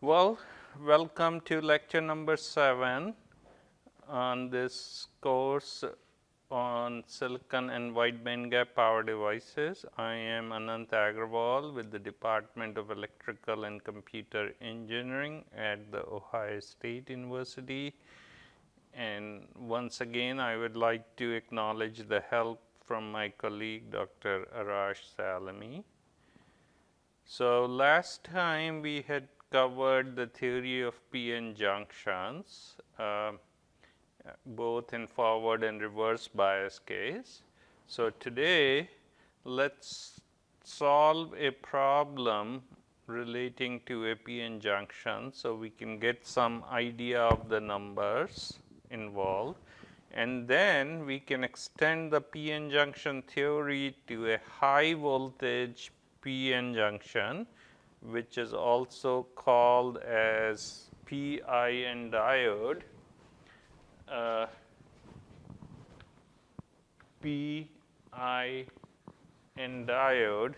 Well, welcome to lecture number 7 on this course on silicon and wide bandgap power devices. I am Anant Agrawal with the Department of Electrical and Computer Engineering at the Ohio State University. And once again, I would like to acknowledge the help from my colleague Dr. Arash Salami. So, last time we had covered the theory of PN junctions, both in forward and reverse bias case. So, today let's solve a problem relating to a PN junction. So, we can get some idea of the numbers involved, and then we can extend the PN junction theory to a high voltage PN junction, which is also called as PIN diode, PIN diode,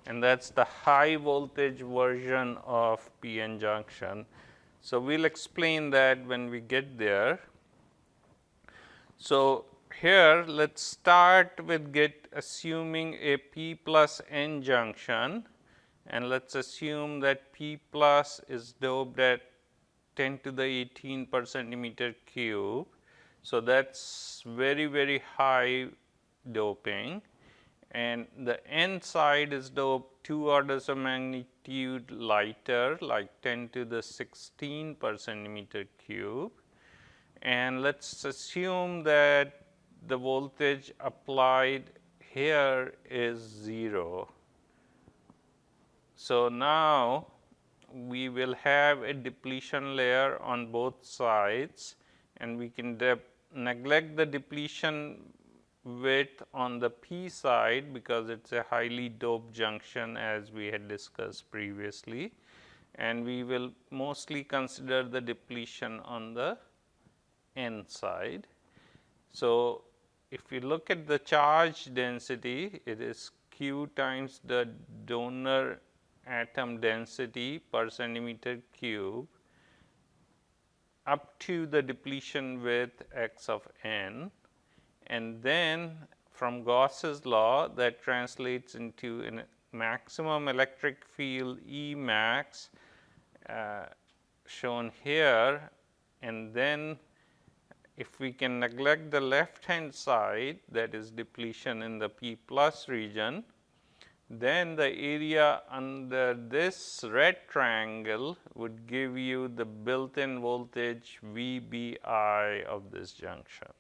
and that's the high voltage version of PN junction. So, we will explain that when we get there. So, here let us start with assuming a P plus N junction, and let us assume that P plus is doped at 10 to the 18 per centimeter cube. So, that is very high doping, and the N side is doped 2 orders of magnitude lighter, like 10 to the 16 per centimeter cube. And let us assume that the voltage applied here is 0. So, now we will have a depletion layer on both sides, and we can neglect the depletion width on the P side because it is a highly doped junction as we had discussed previously, and we will mostly consider the depletion on the N side. So, if we look at the charge density, it is Q times the donor atom density per centimeter cube up to the depletion width x of n, and then from Gauss's law that translates into a maximum electric field E max shown here, and then if we can neglect the left hand side, that is depletion in the P plus region, then the area under this red triangle would give you the built-in voltage VBI of this junction.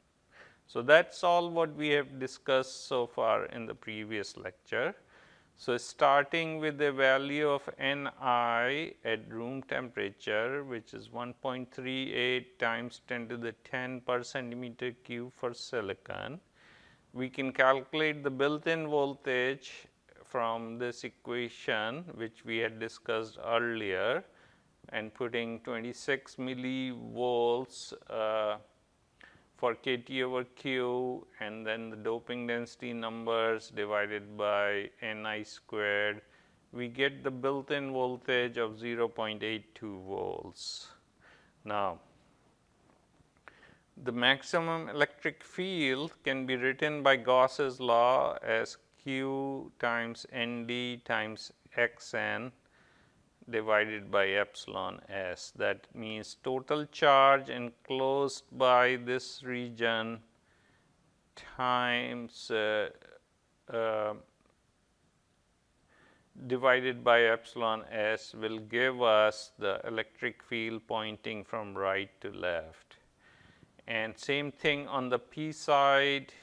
So, that is all what we have discussed so far in the previous lecture. So, starting with the value of Ni at room temperature, which is 1.38 times 10 to the 10 per centimeter cube for silicon, we can calculate the built-in voltage from this equation, which we had discussed earlier, and putting 26 millivolts for kT over Q, and then the doping density numbers divided by Ni squared, we get the built-in voltage of 0.82 volts. Now, the maximum electric field can be written by Gauss's law as Q times Nd times Xn divided by epsilon s. That means total charge enclosed by this region times divided by epsilon s will give us the electric field pointing from right to left. And same thing on the P side,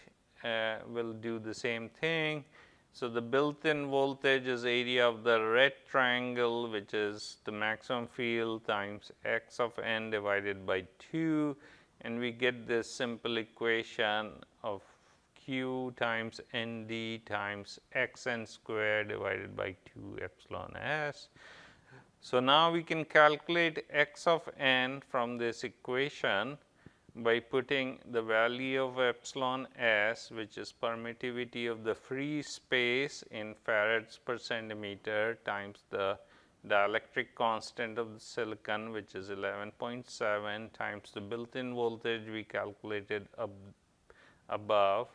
will do the same thing. So, the built-in voltage is area of the red triangle, which is the maximum field times x of n divided by 2, and we get this simple equation of Q times Nd times Xn square divided by 2 epsilon s. So, now we can calculate x of n from this equation by putting the value of epsilon s, which is permittivity of the free space in farads per centimeter, times the dielectric constant of the silicon, which is 11.7, times the built-in voltage we calculated above,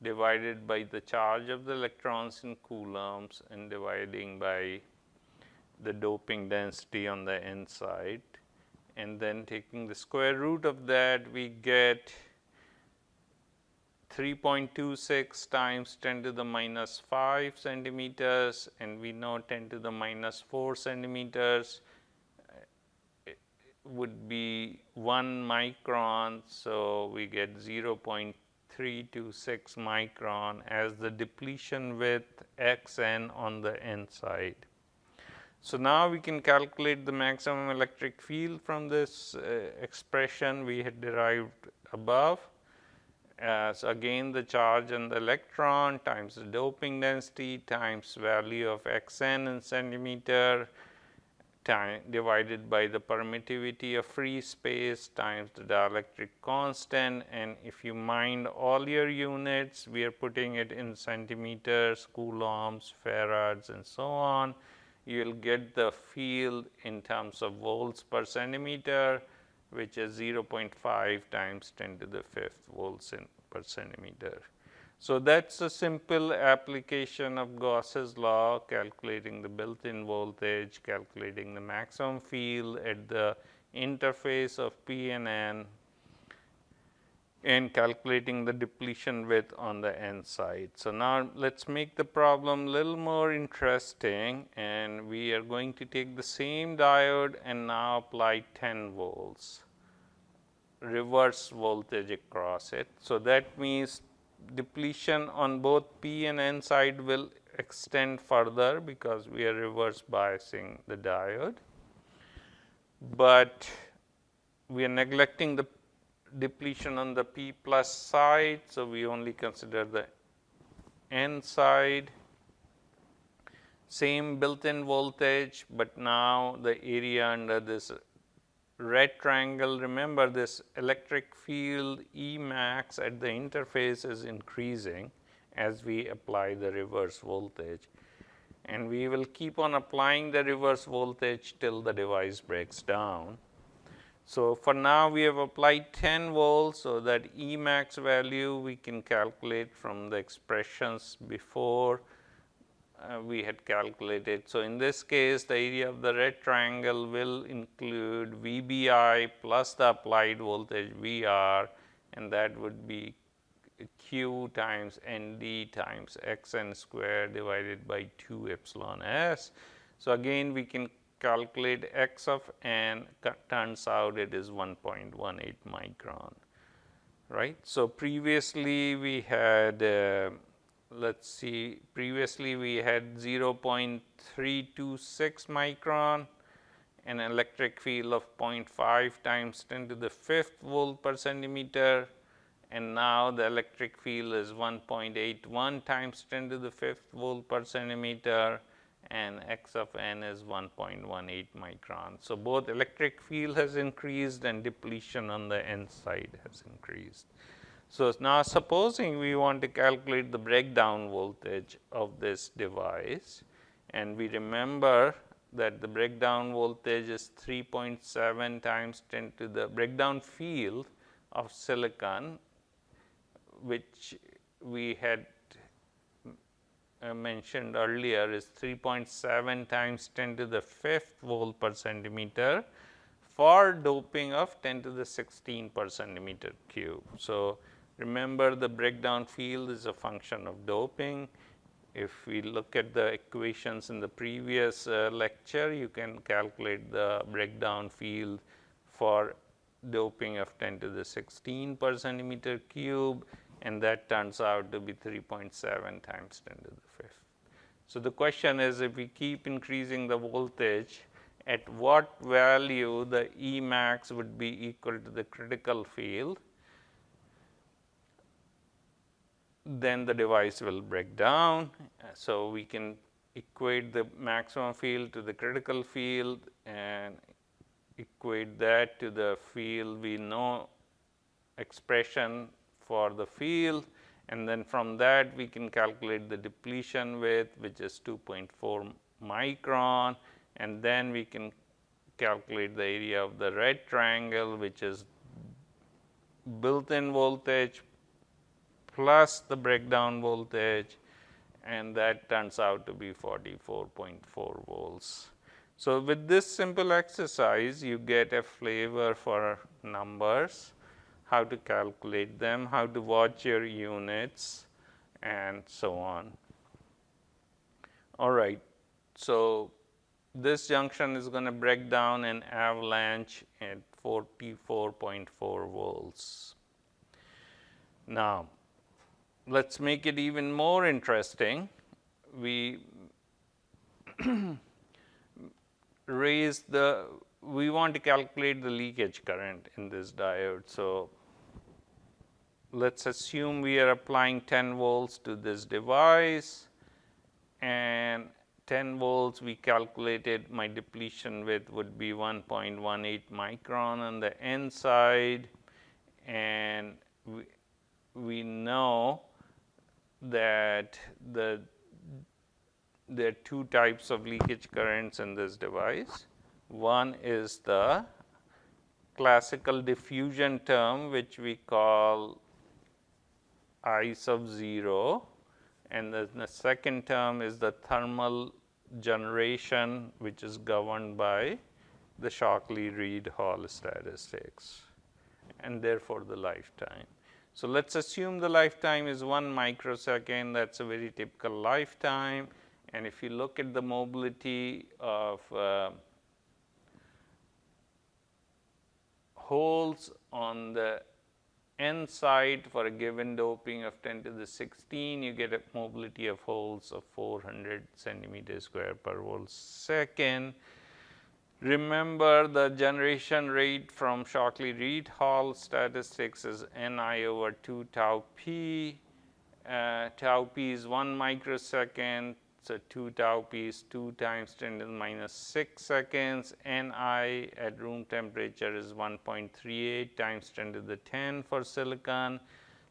divided by the charge of the electrons in coulombs and dividing by the doping density on the n side, and then taking the square root of that, we get 3.26 times 10 to the minus 5 centimeters, and we know 10 to the minus 4 centimeters would be 1 micron. So, we get 0.326 micron as the depletion width xn on the n side. So, now we can calculate the maximum electric field from this expression we had derived above. So, again the charge on the electron times the doping density times value of xn in centimeter divided by the permittivity of free space times the dielectric constant, and if you mind all your units, we are putting it in centimeters, coulombs, farads and so on. You will get the field in terms of volts per centimeter, which is 0.5 times 10 to the 5th volts per centimeter. So, that is a simple application of Gauss's law, calculating the built-in voltage, calculating the maximum field at the interface of P and N, and calculating the depletion width on the n side. So, now let us make the problem a little more interesting, and we are going to take the same diode and now apply 10 volts reverse voltage across it. So, that means depletion on both P and N side will extend further because we are reverse biasing the diode, but we are neglecting the depletion on the P plus side. So, we only consider the N side, same built-in voltage, but now the area under this red triangle, remember this electric field E max at the interface is increasing as we apply the reverse voltage, and we will keep on applying the reverse voltage till the device breaks down. So, for now we have applied 10 volts, so that E max value we can calculate from the expressions before we had calculated. So, in this case the area of the red triangle will include VBI plus the applied voltage VR, and that would be Q times ND times Xn square divided by 2 epsilon S. So, again we can calculate X of n, turns out it is 1.18 micron, right. So, previously we had let us see, previously we had 0.326 micron, an electric field of 0.5 times 10 to the 5th volt per centimeter, and now the electric field is 1.81 times 10 to the 5th volt per centimeter, and X of n is 1.18 micron. So, both electric field has increased and depletion on the n side has increased. So, now supposing we want to calculate the breakdown voltage of this device, and we remember that the breakdown voltage is 3.7 times 10 to the breakdown field of silicon, which we had mentioned earlier is 3.7 times 10 to the 5th volt per centimeter for doping of 10 to the 16 per centimeter cube. So, remember the breakdown field is a function of doping. If we look at the equations in the previous lecture, you can calculate the breakdown field for doping of 10 to the 16 per centimeter cube, and that turns out to be 3.7 times 10 to the 5th. So, the question is, if we keep increasing the voltage, at what value the E max would be equal to the critical field, then the device will break down. So, we can equate the maximum field to the critical field and equate that to the field we know expression for the field, and then from that we can calculate the depletion width, which is 2.4 micron, and then we can calculate the area of the red triangle, which is built-in voltage plus the breakdown voltage, and that turns out to be 44.4 volts. So, with this simple exercise, you get a flavor for numbers, how to calculate them, how to watch your units, and so on. All right. So, this junction is going to break down an avalanche at 44.4 volts. Now, let us make it even more interesting. We we want to calculate the leakage current in this diode. So, let us assume we are applying 10 volts to this device, and 10 volts we calculated my depletion width would be 1.18 micron on the N side, and we know that there are two types of leakage currents in this device. One is the classical diffusion term, which we call I sub 0, and the second term is the thermal generation, which is governed by the Shockley-Reed-Hall statistics, and therefore the lifetime. So, let us assume the lifetime is 1 microsecond. That is a very typical lifetime, and if you look at the mobility of holes on the N side for a given doping of 10 to the 16, you get a mobility of holes of 400 centimeter square per volt second. Remember, the generation rate from Shockley-Reed-Hall statistics is Ni over 2 tau p. Tau p is 1 microsecond. So, 2 tau p is 2 times 10 to the minus 6 seconds. Ni at room temperature is 1.38 times 10 to the 10 for silicon.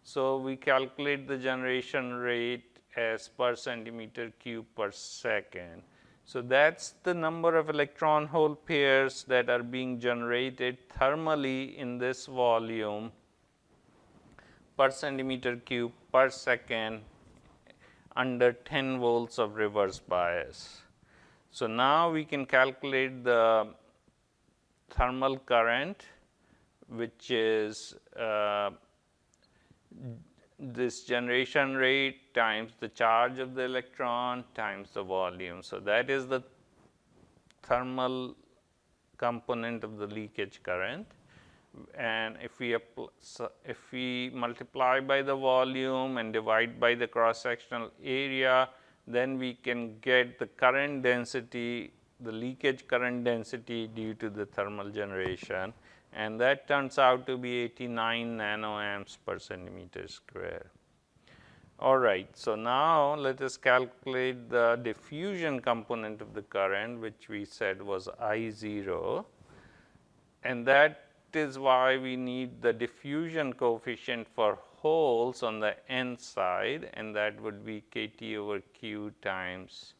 So, we calculate the generation rate as per centimeter cube per second. So, that is the number of electron hole pairs that are being generated thermally in this volume per centimeter cube per second under 10 volts of reverse bias. So, now we can calculate the thermal current, which is this generation rate times the charge of the electron times the volume. So, that is the thermal component of the leakage current, and if we multiply by the volume and divide by the cross sectional area, then we can get the current density, the leakage current density due to the thermal generation, and that turns out to be 89 nanoamps per centimeter square. All right. So, now let us calculate the diffusion component of the current, which we said was I 0, and that is why we need the diffusion coefficient for holes on the N side, and that would be kT over Q times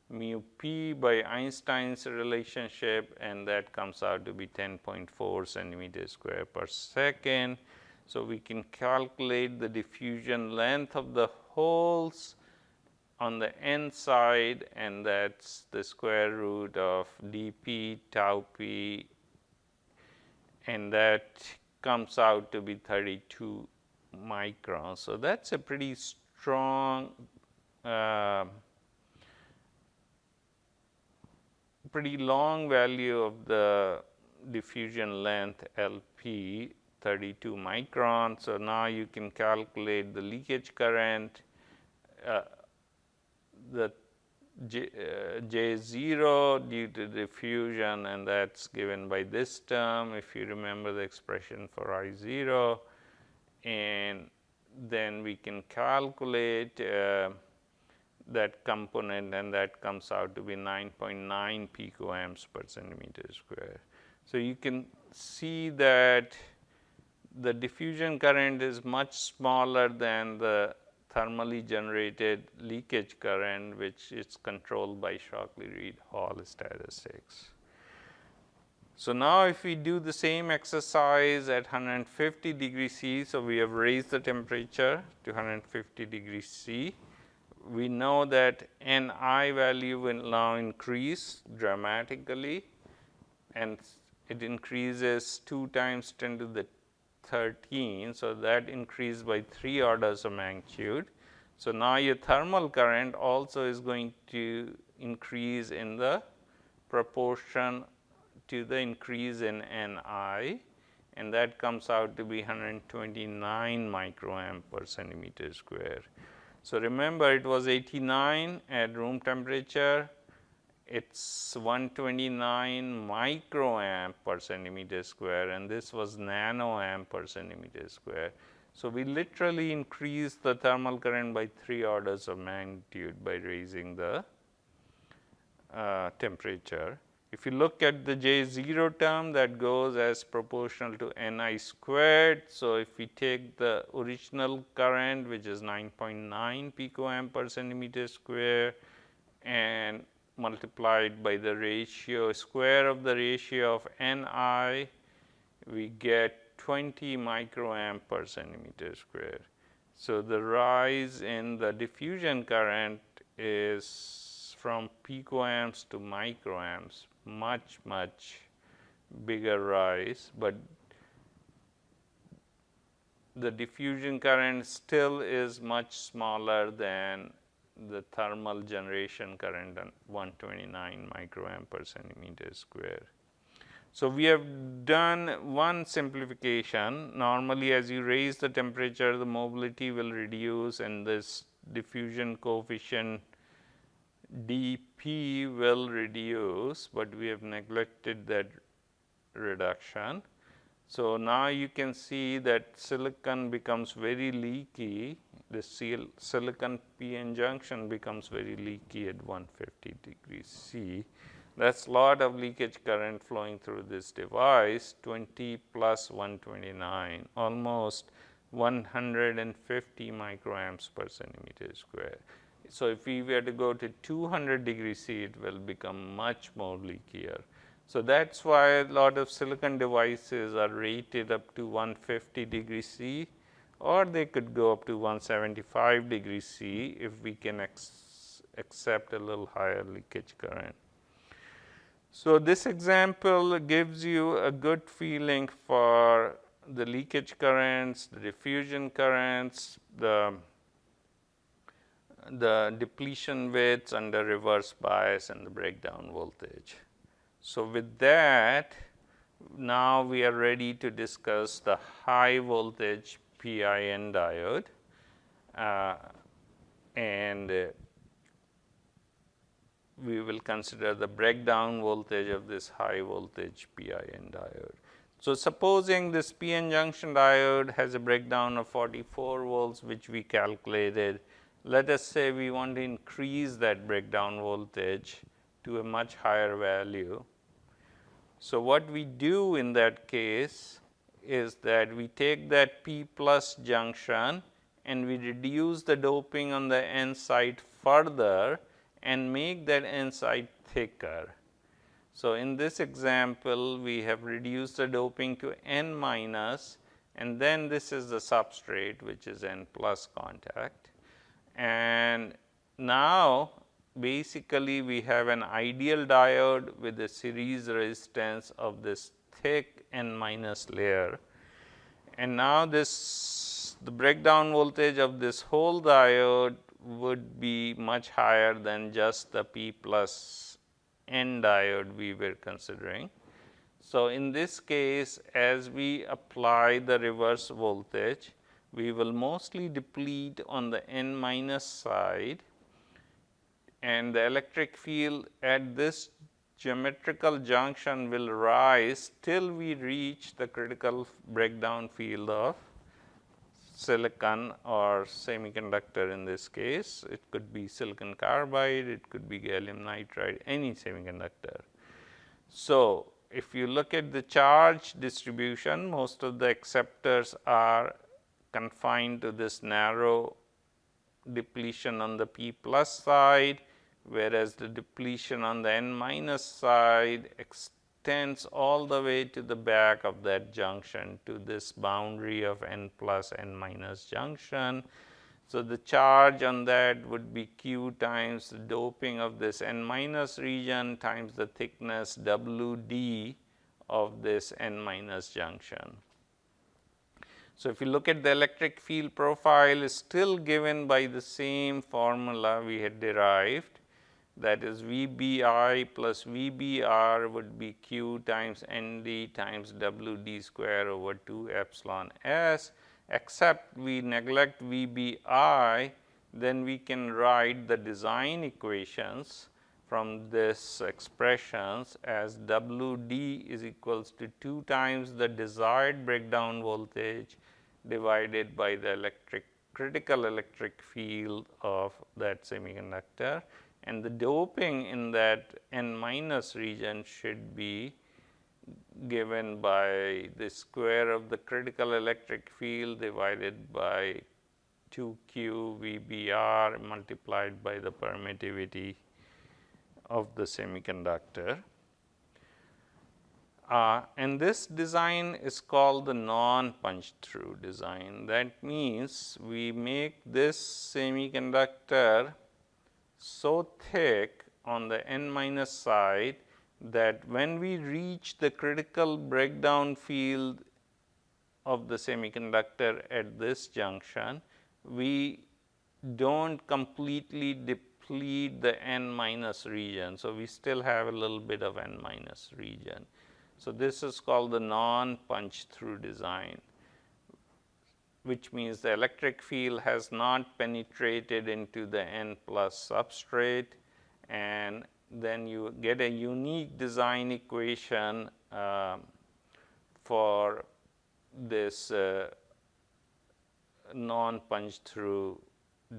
mu p by Einstein's relationship, and that comes out to be 10.4 centimeter square per second. So, we can calculate the diffusion length of the holes on the N side, and that is the square root of dp tau p, and that comes out to be 32 microns. So, that is a pretty strong, pretty long value of the diffusion length LP, 32 microns. So, now you can calculate the leakage current, the J0 due to diffusion, and that is given by this term, if you remember the expression for I0, and then we can calculate that component, and that comes out to be 9.9 picoamps per centimeter square. So, you can see that the diffusion current is much smaller than the thermally generated leakage current, which is controlled by Shockley-Reed Hall statistics. So now if we do the same exercise at 150 degrees C, so we have raised the temperature to 150 degrees C. We know that Ni value will now increase dramatically, and it increases 2 times 10 to the 13. So that increased by 3 orders of magnitude. So now your thermal current also is going to increase in the proportion to the increase in Ni, and that comes out to be 129 microamp per centimeter square. So remember, it was 89 at room temperature. It's 129 microamp per centimeter square, and this was nanoamp per centimeter square. So we literally increased the thermal current by 3 orders of magnitude by raising the temperature. If you look at the J0 term, that goes as proportional to Ni squared. So if we take the original current, which is 9.9 picoamp per centimeter square, and multiplied by the ratio square of the ratio of Ni, we get 20 microamp per centimeter square. So the rise in the diffusion current is from picoamps to microamps, much bigger rise, but the diffusion current still is much smaller than the thermal generation current at 129 microamp per centimeter square. So we have done one simplification. Normally, as you raise the temperature, the mobility will reduce, and this diffusion coefficient dP will reduce, but we have neglected that reduction. So now you can see that silicon becomes very leaky. The silicon p-n junction becomes very leaky at 150 degrees C. That's a lot of leakage current flowing through this device, 20 plus 129, almost 150 microamps per centimeter square. So if we were to go to 200 degrees C, it will become much more leakier. So that's why a lot of silicon devices are rated up to 150 degrees C, or they could go up to 175 degrees C if we can accept a little higher leakage current. So this example gives you a good feeling for the leakage currents, the diffusion currents, the depletion widths under reverse bias, and the breakdown voltage. So with that, now we are ready to discuss the high voltage PIN diode, and we will consider the breakdown voltage of this high voltage PIN diode. So supposing this PN junction diode has a breakdown of 44 volts, which we calculated. Let us say we want to increase that breakdown voltage to a much higher value. So what we do in that case is that we take that P plus junction and we reduce the doping on the N side further and make that N side thicker. So in this example, we have reduced the doping to N minus, and then this is the substrate, which is N plus contact. And now basically we have an ideal diode with a series resistance of this thick N minus layer. And now the breakdown voltage of this whole diode would be much higher than just the P plus N diode we were considering. So in this case, as we apply the reverse voltage, we will mostly deplete on the N minus side, and the electric field at this geometrical junction will rise till we reach the critical breakdown field of silicon or semiconductor in this case. It could be silicon carbide, it could be gallium nitride, any semiconductor. So if you look at the charge distribution, most of the acceptors are confined to this narrow depletion on the P plus side, whereas the depletion on the N minus side extends all the way to the back of that junction to this boundary of N plus N minus junction. So, the charge on that would be Q times the doping of this N minus region times the thickness WD of this N minus junction. So, if you look at the electric field profile, is still given by the same formula we had derived, that is VBI plus VBR would be Q times ND times WD square over 2 epsilon S, except we neglect VBI, then we can write the design equations from this expressions as WD is equals to 2 times the desired breakdown voltage divided by the critical electric field of that semiconductor, and the doping in that N minus region should be given by the square of the critical electric field divided by 2Q VBR multiplied by the permittivity of the semiconductor. And this design is called the non-punch through design. That means we make this semiconductor so thick on the N minus side that when we reach the critical breakdown field of the semiconductor at this junction, we don't completely deplete the N minus region. So, we still have a little bit of N minus region. So, this is called the non-punch through design, which means the electric field has not penetrated into the N plus substrate, and then you get a unique design equation for this non-punch through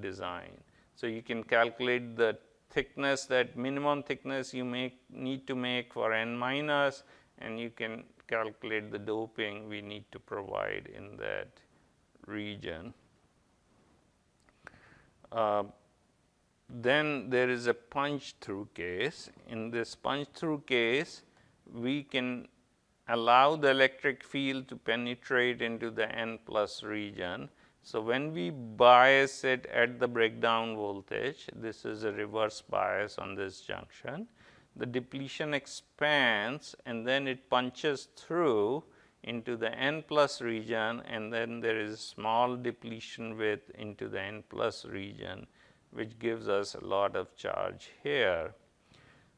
design. So, you can calculate the thickness, that minimum thickness you need to make for N minus, and you can calculate the doping we need to provide in that region. Then there is a punch through case. In this punch through case, we can allow the electric field to penetrate into the N plus region. So, when we bias it at the breakdown voltage, this is a reverse bias on this junction, the depletion expands and then it punches through into the N plus region, and then there is a small depletion width into the N plus region, which gives us a lot of charge here.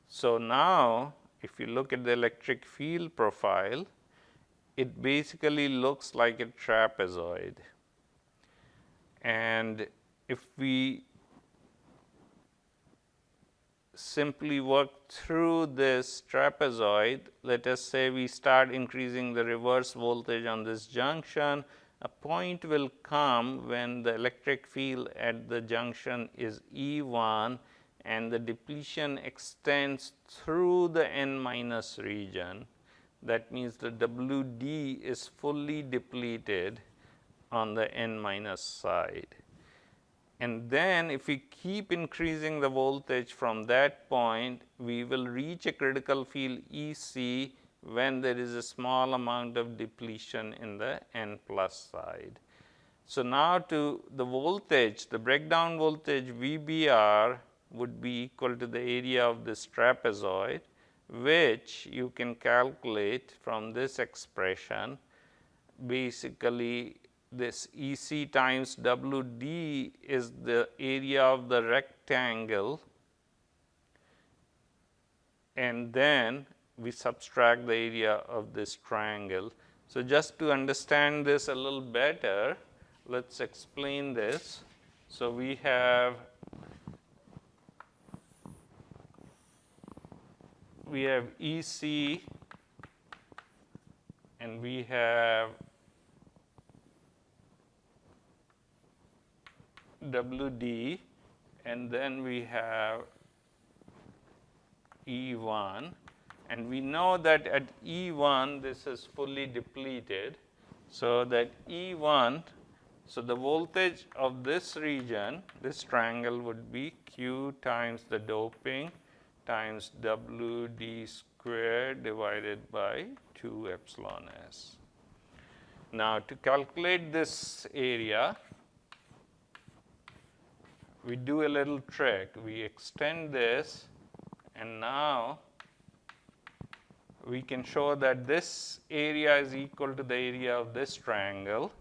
So, now if you look at the electric field profile, it basically looks like a trapezoid. And if we simply work through this trapezoid, let us say we start increasing the reverse voltage on this junction, a point will come when the electric field at the junction is E1 and the depletion extends through the N minus region. That means the WD is fully depleted on the N minus side. And then if we keep increasing the voltage from that point, we will reach a critical field EC when there is a small amount of depletion in the N plus side. So, now to the voltage, the breakdown voltage VBR would be equal to the area of this trapezoid, which you can calculate from this expression. Basically, this EC times WD is the area of the rectangle, and then we subtract the area of this triangle. So, just to understand this a little better, let us explain this. So, we have EC and we have WD, and then we have E1, and we know that at E1 this is fully depleted. So, that E1 So, the voltage of this region, this triangle would be Q times the doping times WD squared divided by 2 epsilon S. Now, to calculate this area, we do a little trick. We extend this, and now we can show that this area is equal to the area of this triangle.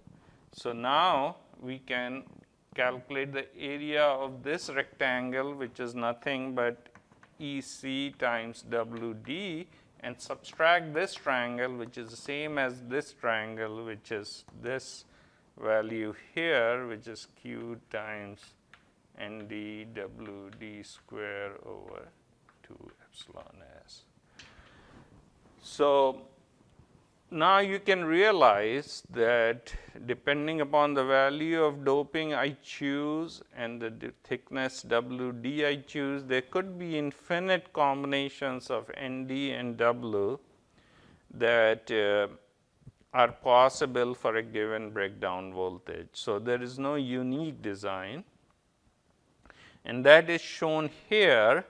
So, now we can calculate the area of this rectangle, which is nothing but EC times WD, and subtract this triangle, which is the same as this triangle, which is this value here, which is Q times ND WD square over 2 epsilon S. So, now you can realize that depending upon the value of doping I choose and the thickness WD I choose, there could be infinite combinations of ND and W that are possible for a given breakdown voltage. So, there is no unique design, and that is shown here.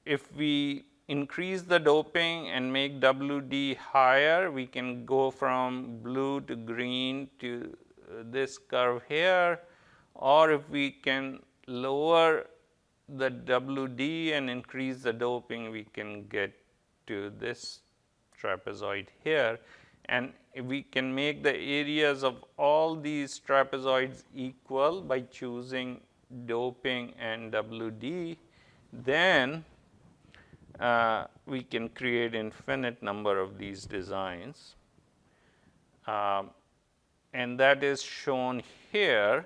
If we increase the doping and make WD higher, we can go from blue to green to this curve here, or if we can lower the WD and increase the doping, we can get to this trapezoid here, and we can make the areas of all these trapezoids equal by choosing doping and WD. Then we can create infinite number of these designs, and that is shown here.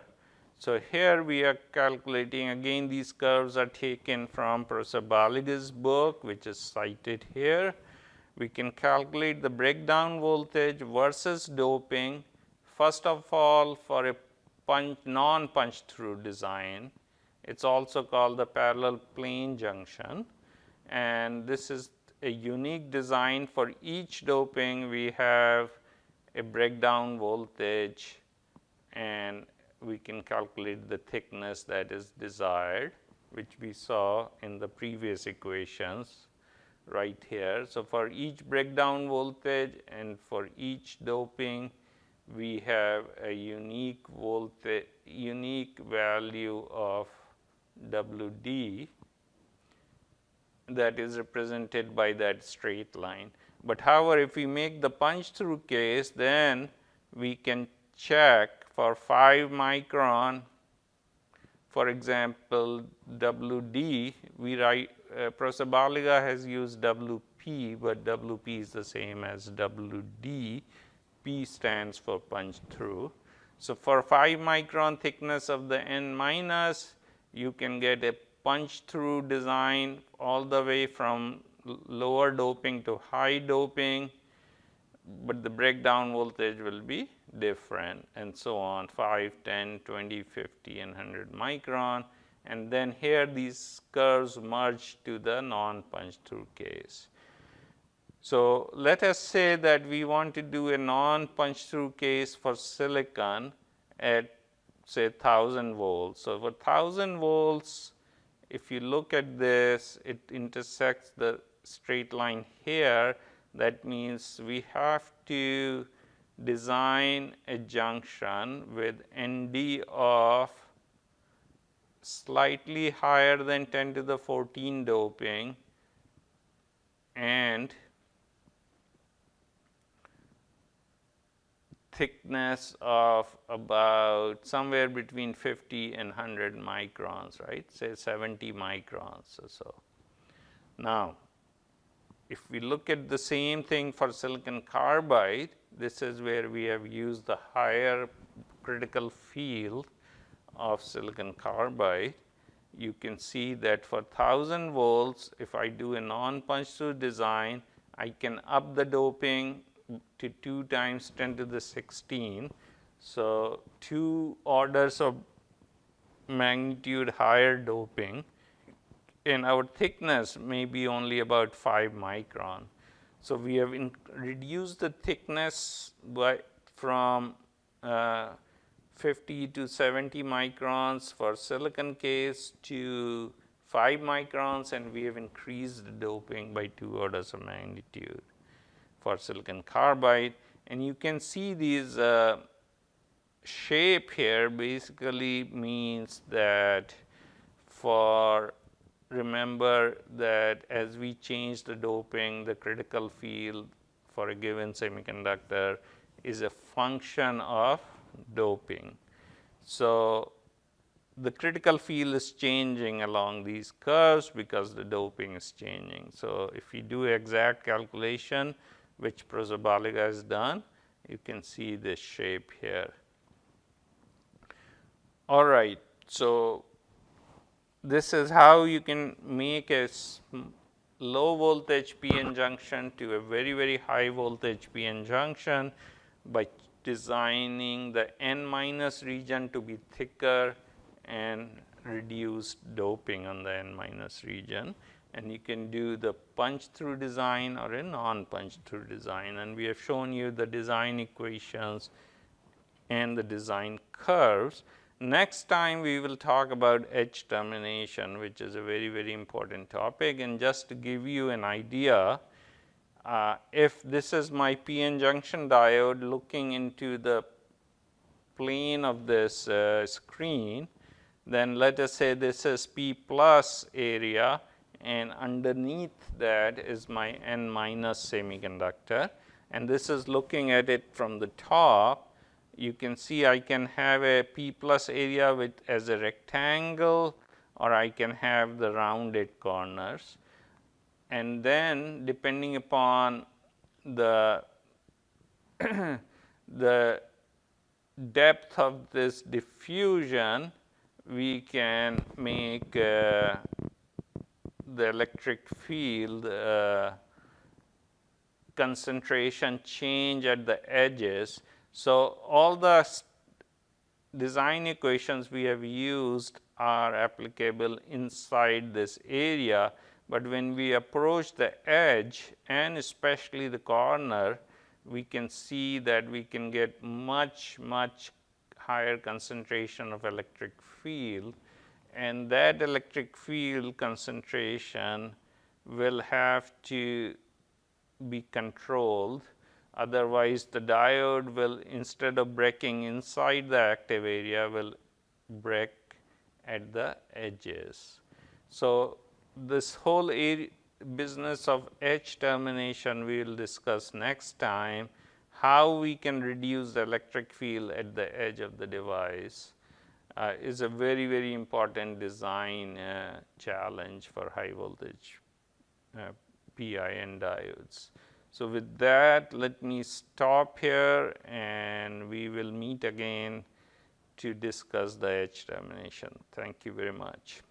So, here we are calculating, again these curves are taken from Professor Baliga's book, which is cited here. We can calculate the breakdown voltage versus doping. First of all, for a non-punch through design, it is also called the parallel plane junction. And this is a unique design. For each doping, we have a breakdown voltage, and we can calculate the thickness that is desired, which we saw in the previous equations right here. So, for each breakdown voltage and for each doping, we have a unique voltage, unique value of WD that is represented by that straight line. But however, if we make the punch through case, then we can check for 5 micron, for example, WD, we write, Professor Baliga has used WP, but WP is the same as WD. P stands for punch through. So, for 5 micron thickness of the N minus, you can get a punch through design all the way from lower doping to high doping, but the breakdown voltage will be different, and so on, 5, 10, 20, 50 and 100 micron, and then here these curves merge to the non-punch through case. So, let us say that we want to do a non-punch through case for silicon at say 1000 volts. So, for 1000 volts, if you look at this, it intersects the straight line here. That means we have to design a junction with ND of slightly higher than 10 to the 14 doping and thickness of about somewhere between 50 and 100 microns, right, say 70 microns or so. Now, if we look at the same thing for silicon carbide, this is where we have used the higher critical field of silicon carbide. You can see that for 1000 volts, if I do a non-punch through design, I can up the doping to 2 times 10 to the 16. So, 2 orders of magnitude higher doping, and our thickness may be only about 5 micron. So, we have reduced the thickness from 50 to 70 microns for silicon case to 5 microns, and we have increased the doping by 2 orders of magnitude for silicon carbide. And you can see these shape here basically means that remember that as we change the doping, the critical field for a given semiconductor is a function of doping. So, the critical field is changing along these curves because the doping is changing. So, if you do exact calculation, which Prosabaliga has done, you can see this shape here. All right. So, this is how you can make a low voltage PN junction to a very, very high voltage PN junction by designing the N minus region to be thicker and reduce doping on the N minus region. And you can do the punch through design or a non punch through design. And we have shown you the design equations and the design curves. Next time we will talk about edge termination, which is a very, very important topic. And just to give you an idea, if this is my PN junction diode looking into the plane of this screen, then let us say this is P plus area, and underneath that is my N minus semiconductor, and this is looking at it from the top. You can see I can have a P plus area with as a rectangle, or I can have the rounded corners. And then depending upon the the depth of this diffusion, we can make the electric field concentration change at the edges. So, all the design equations we have used are applicable inside this area, but when we approach the edge and especially the corner, we can see that we can get much higher concentration of electric field, and that electric field concentration will have to be controlled. Otherwise, the diode will, instead of breaking inside the active area, will break at the edges. So, this whole business of edge termination we will discuss next time, how we can reduce the electric field at the edge of the device is a very, very important design challenge for high voltage PIN diodes. So, with that, let me stop here, and we will meet again to discuss the edge termination. Thank you very much.